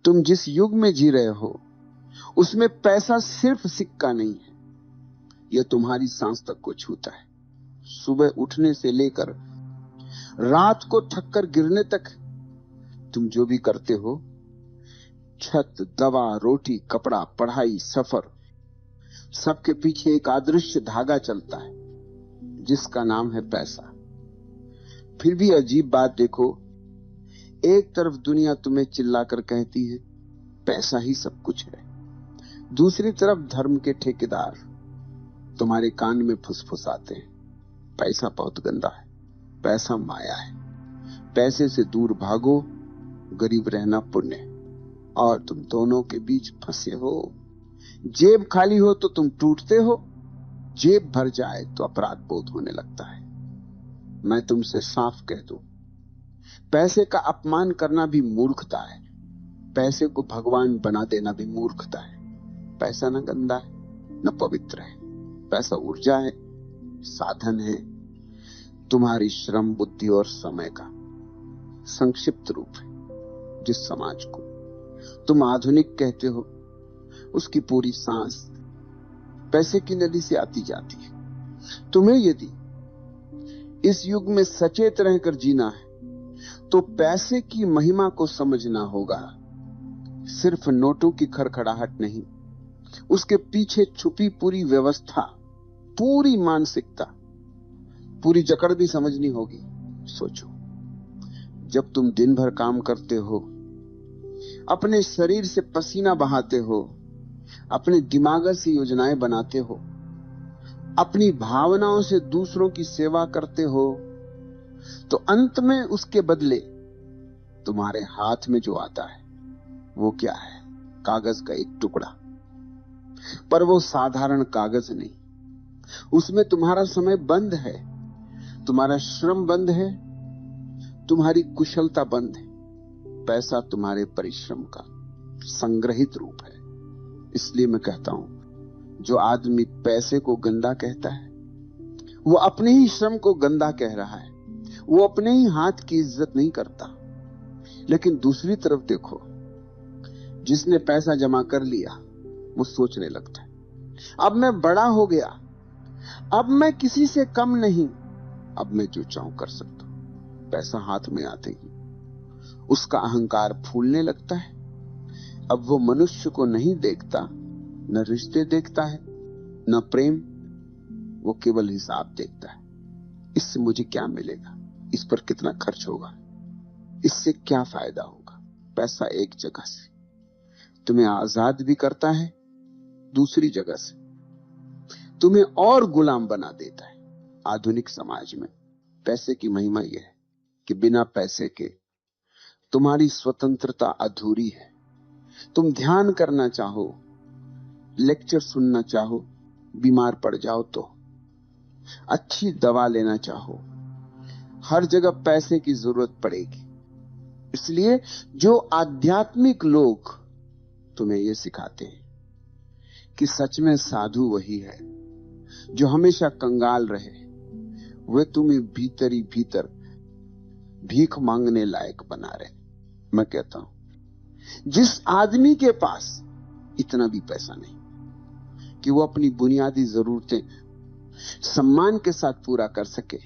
तुम जिस युग में जी रहे हो उसमें पैसा सिर्फ सिक्का नहीं है, यह तुम्हारी सांस तक को छूता है। सुबह उठने से लेकर रात को थककर गिरने तक तुम जो भी करते हो, छत, दवा, रोटी, कपड़ा, पढ़ाई, सफर, सबके पीछे एक अदृश्य धागा चलता है जिसका नाम है पैसा। फिर भी अजीब बात देखो, एक तरफ दुनिया तुम्हें चिल्लाकर कहती है पैसा ही सब कुछ है, दूसरी तरफ धर्म के ठेकेदार तुम्हारे कान में फुसफुसाते हैं पैसा बहुत गंदा है, पैसा माया है, पैसे से दूर भागो, गरीब रहना पुण्य है। और तुम दोनों के बीच फंसे हो। जेब खाली हो तो तुम टूटते हो, जेब भर जाए तो अपराध बोध होने लगता है। मैं तुमसे साफ कह दूं, पैसे का अपमान करना भी मूर्खता है, पैसे को भगवान बना देना भी मूर्खता है। पैसा न गंदा है न पवित्र है, पैसा ऊर्जा है, साधन है, तुम्हारी श्रम, बुद्धि और समय का संक्षिप्त रूप है। जिस समाज को तुम आधुनिक कहते हो उसकी पूरी सांस पैसे की नदी से आती जाती है। तुम्हें यदि इस युग में सचेत रहकर जीना है तो पैसे की महिमा को समझना होगा। सिर्फ नोटों की खड़खड़ाहट नहीं, उसके पीछे छुपी पूरी व्यवस्था, पूरी मानसिकता, पूरी जकड़ भी समझनी होगी। सोचो, जब तुम दिन भर काम करते हो, अपने शरीर से पसीना बहाते हो, अपने दिमाग से योजनाएं बनाते हो, अपनी भावनाओं से दूसरों की सेवा करते हो, तो अंत में उसके बदले तुम्हारे हाथ में जो आता है वो क्या है? कागज का एक टुकड़ा। पर वो साधारण कागज नहीं, उसमें तुम्हारा समय बंद है, तुम्हारा श्रम बंद है, तुम्हारी कुशलता बंद है। पैसा तुम्हारे परिश्रम का संग्रहित रूप है। इसलिए मैं कहता हूं, जो आदमी पैसे को गंदा कहता है वो अपने ही श्रम को गंदा कह रहा है, वो अपने ही हाथ की इज्जत नहीं करता। लेकिन दूसरी तरफ देखो, जिसने पैसा जमा कर लिया वो सोचने लगता है अब मैं बड़ा हो गया, अब मैं किसी से कम नहीं, अब मैं जो चाहूं कर सकता हूं। पैसा हाथ में आते ही उसका अहंकार फूलने लगता है। अब वो मनुष्य को नहीं देखता, न रिश्ते देखता है, न प्रेम, वो केवल हिसाब देखता है। इससे मुझे क्या मिलेगा, इस पर कितना खर्च होगा, इससे क्या फायदा होगा। पैसा एक जगह से तुम्हें आजाद भी करता है, दूसरी जगह से तुम्हें और गुलाम बना देता है। आधुनिक समाज में पैसे की महिमा यह है कि बिना पैसे के तुम्हारी स्वतंत्रता अधूरी है। तुम ध्यान करना चाहो, लेक्चर सुनना चाहो, बीमार पड़ जाओ तो, अच्छी दवा लेना चाहो, हर जगह पैसे की जरूरत पड़ेगी। इसलिए जो आध्यात्मिक लोग तुम्हें यह सिखाते हैं कि सच में साधु वही है जो हमेशा कंगाल रहे, वे तुम्हें भीतर ही भीतर भीख मांगने लायक बना रहे। मैं कहता हूं, जिस आदमी के पास इतना भी पैसा नहीं कि वो अपनी बुनियादी जरूरतें सम्मान के साथ पूरा कर सके,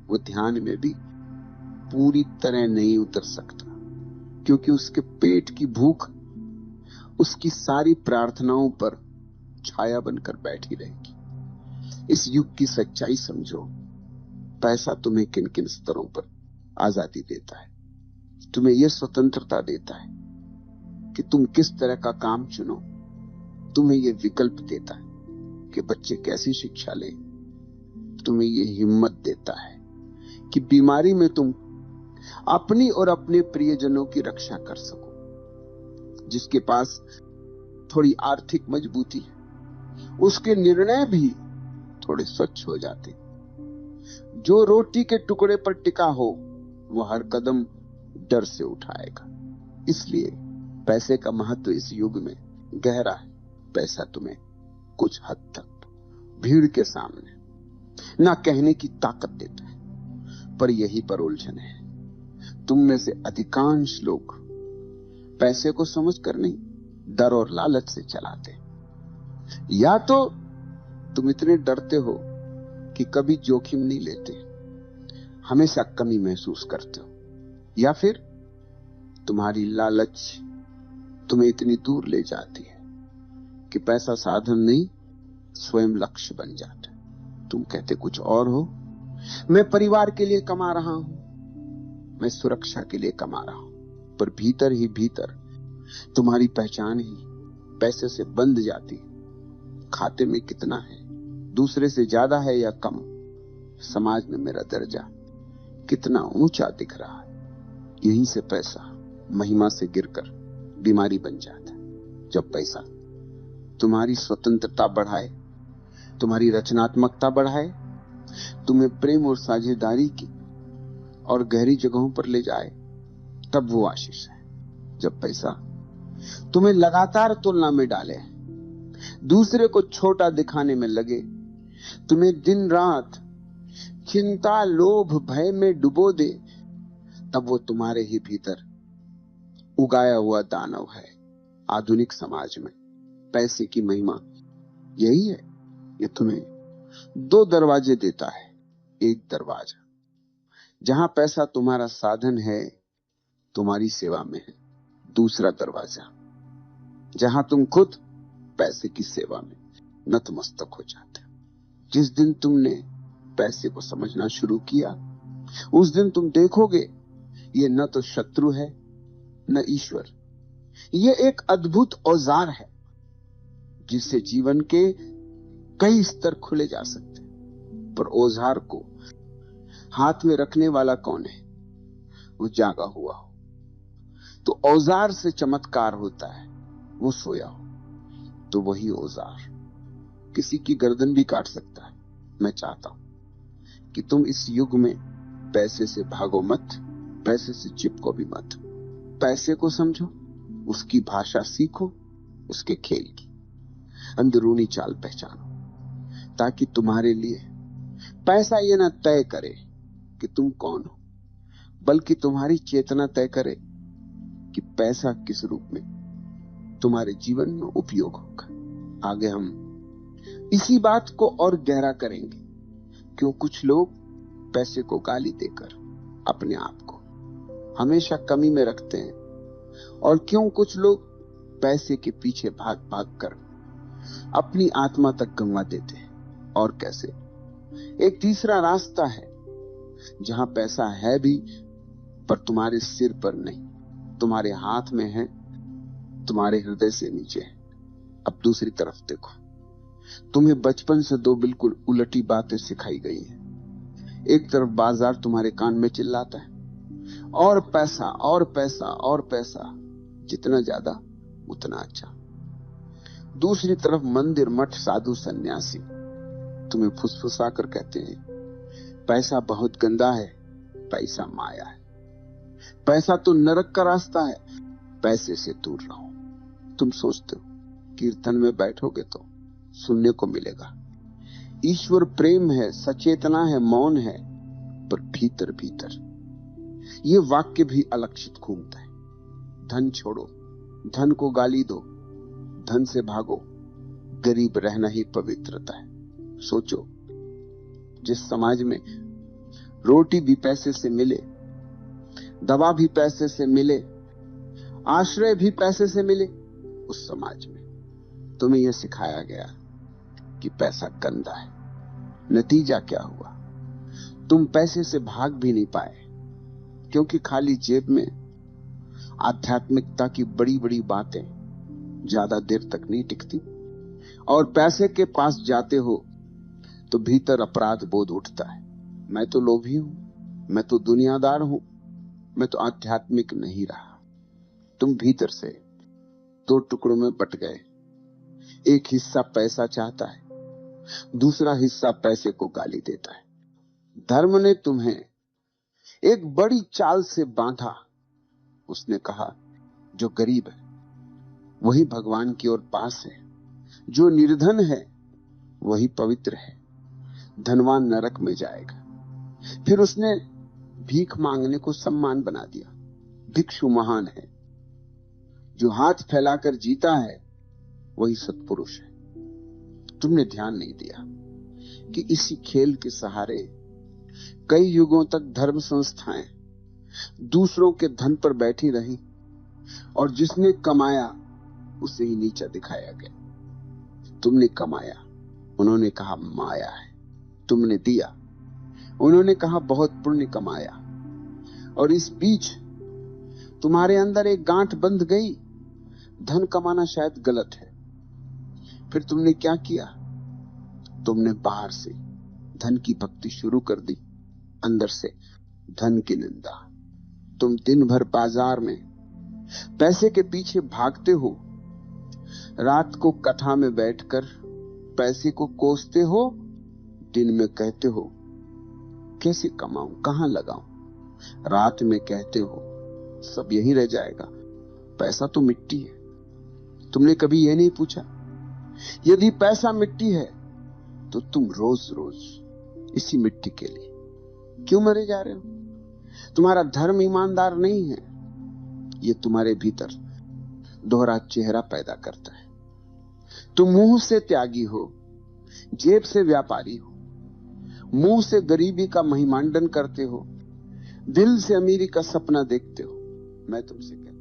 वो ध्यान में भी पूरी तरह नहीं उतर सकता, क्योंकि उसके पेट की भूख उसकी सारी प्रार्थनाओं पर छाया बनकर बैठी रहेगी। इस युग की सच्चाई समझो। पैसा तुम्हें किन किन स्तरों पर आजादी देता है, तुम्हें यह स्वतंत्रता देता है कि तुम किस तरह का काम चुनो, तुम्हें यह विकल्प देता है कि बच्चे कैसी शिक्षा लें, तुम्हें यह हिम्मत देता है कि बीमारी में तुम अपनी और अपने प्रियजनों की रक्षा कर सको। जिसके पास थोड़ी आर्थिक मजबूती है, उसके निर्णय भी थोड़े स्वच्छ हो जाते। जो रोटी के टुकड़े पर टिका हो वो हर कदम डर से उठाएगा। इसलिए पैसे का महत्व इस युग में गहरा है। पैसा तुम्हें कुछ हद तक भीड़ के सामने ना कहने की ताकत देता है, पर यही पर उलझन है। तुम में से अधिकांश लोग पैसे को समझकर नहीं, डर और लालच से चलाते। या तो तुम इतने डरते हो कि कभी जोखिम नहीं लेते, हमेशा कमी महसूस करते हो, या फिर तुम्हारी लालच तुम्हें इतनी दूर ले जाती है कि पैसा साधन नहीं स्वयं लक्ष्य बन जाता है। तुम कहते कुछ और हो, मैं परिवार के लिए कमा रहा हूं, मैं सुरक्षा के लिए कमा रहा हूं, पर भीतर ही भीतर तुम्हारी पहचान ही पैसे से बंध जाती है। खाते में कितना है, दूसरे से ज्यादा है या कम, समाज में मेरा दर्जा कितना ऊंचा दिख रहा है, यहीं से पैसा महिमा से गिरकर बीमारी बन जाता है। जब पैसा तुम्हारी स्वतंत्रता बढ़ाए, तुम्हारी रचनात्मकता बढ़ाए, तुम्हें प्रेम और साझेदारी की और गहरी जगहों पर ले जाए, तब वो आशीष है। जब पैसा तुम्हें लगातार तुलना में डाले, दूसरे को छोटा दिखाने में लगे, तुम्हें दिन रात चिंता लोभ भय में डुबो दे, तब वो तुम्हारे ही भीतर उगाया हुआ दानव है। आधुनिक समाज में पैसे की महिमा यही है। ये तुम्हें दो दरवाजे देता है। एक दरवाजा जहां पैसा तुम्हारा साधन है, तुम्हारी सेवा में है। दूसरा दरवाजा जहां तुम खुद पैसे की सेवा में नतमस्तक हो जाते हो। जिस दिन तुमने पैसे को समझना शुरू किया, उस दिन तुम देखोगे ये न तो शत्रु है न ईश्वर, ये एक अद्भुत औजार है जिससे जीवन के कई स्तर खुले जा सकते हैं। पर औजार को हाथ में रखने वाला कौन है? वो जागा हुआ हो। तो औजार से चमत्कार होता है, वो सोया हो तो वही औजार किसी की गर्दन भी काट सकता है। मैं चाहता हूं कि तुम इस युग में पैसे से भागो मत, पैसे से चिपको भी मत। पैसे को समझो, उसकी भाषा सीखो, उसके खेल की अंदरूनी चाल पहचानो, ताकि तुम्हारे लिए पैसा ये ना तय करे कि तुम कौन हो, बल्कि तुम्हारी चेतना तय करे कि पैसा किस रूप में तुम्हारे जीवन में उपयोग होगा। आगे हम इसी बात को और गहरा करेंगे, क्यों कुछ लोग पैसे को गाली देकर अपने आप को हमेशा कमी में रखते हैं, और क्यों कुछ लोग पैसे के पीछे भाग भाग कर अपनी आत्मा तक गंवा देते हैं, और कैसे। एक तीसरा रास्ता है जहां पैसा है भी, पर तुम्हारे सिर पर नहीं, तुम्हारे हाथ में है, तुम्हारे हृदय से नीचे है। अब दूसरी तरफ देखो, तुम्हें बचपन से दो बिल्कुल उलटी बातें सिखाई गई हैं। एक तरफ बाजार तुम्हारे कान में चिल्लाता है, और पैसा और पैसा और पैसा, जितना ज्यादा उतना अच्छा। दूसरी तरफ मंदिर मठ साधु सन्यासी तुम्हें फुसफुसा कर कहते हैं, पैसा बहुत गंदा है, पैसा माया है, पैसा तो नरक का रास्ता है, पैसे से दूर रहो। तुम सोचते हो कीर्तन में बैठोगे तो सुनने को मिलेगा, ईश्वर प्रेम है, सचेतना है, मौन है, पर भीतर भीतर ये वाक्य भी अलक्षित घूमता है। धन छोड़ो, धन को गाली दो, धन से भागो, गरीब रहना ही पवित्रता है। सोचो, जिस समाज में रोटी भी पैसे से मिले, दवा भी पैसे से मिले, आश्रय भी पैसे से मिले, उस समाज में तुम्हें यह सिखाया गया कि पैसा गंदा है। नतीजा क्या हुआ? तुम पैसे से भाग भी नहीं पाए, क्योंकि खाली जेब में आध्यात्मिकता की बड़ी बड़ी बातें ज्यादा देर तक नहीं टिकती, और पैसे के पास जाते हो तो भीतर अपराध बोध उठता है। मैं तो लोभी हूं, मैं तो दुनियादार हूं, मैं तो आध्यात्मिक नहीं रहा। तुम भीतर से दो टुकड़ों में बट गए। एक हिस्सा पैसा चाहता है, दूसरा हिस्सा पैसे को गाली देता है। धर्म ने तुम्हें एक बड़ी चाल से बांधा। उसने कहा, जो गरीब है वही भगवान की ओर पास है, जो निर्धन है वही पवित्र है, धनवान नरक में जाएगा। फिर उसने भीख मांगने को सम्मान बना दिया, भिक्षु महान है। जो हाथ फैलाकर जीता है वही सत्पुरुष है। तुमने ध्यान नहीं दिया कि इसी खेल के सहारे कई युगों तक धर्म संस्थाएं दूसरों के धन पर बैठी रही और जिसने कमाया उसे ही नीचा दिखाया गया। तुमने कमाया, उन्होंने कहा माया है। तुमने दिया, उन्होंने कहा बहुत पुण्य कमाया। और इस बीच तुम्हारे अंदर एक गांठ बंध गई, धन कमाना शायद गलत है। फिर तुमने क्या किया? तुमने बाहर से धन की भक्ति शुरू कर दी, अंदर से धन की निंदा। तुम दिन भर बाजार में पैसे के पीछे भागते हो, रात को कथा में बैठकर पैसे को कोसते हो, दिन में कहते हो कैसे कमाऊं, कहां लगाऊं, रात में कहते हो सब यही रह जाएगा, पैसा तो मिट्टी है। तुमने कभी यह नहीं पूछा यदि पैसा मिट्टी है तो तुम रोज रोज इसी मिट्टी के लिए क्यों मरे जा रहे हो? तुम्हारा धर्म ईमानदार नहीं है, ये तुम्हारे भीतर दोहरा चेहरा पैदा करता है। तुम मुंह से त्यागी हो, जेब से व्यापारी हो, मुंह से गरीबी का महिमांडन करते हो, दिल से अमीरी का सपना देखते हो। मैं तुमसे कहता हूं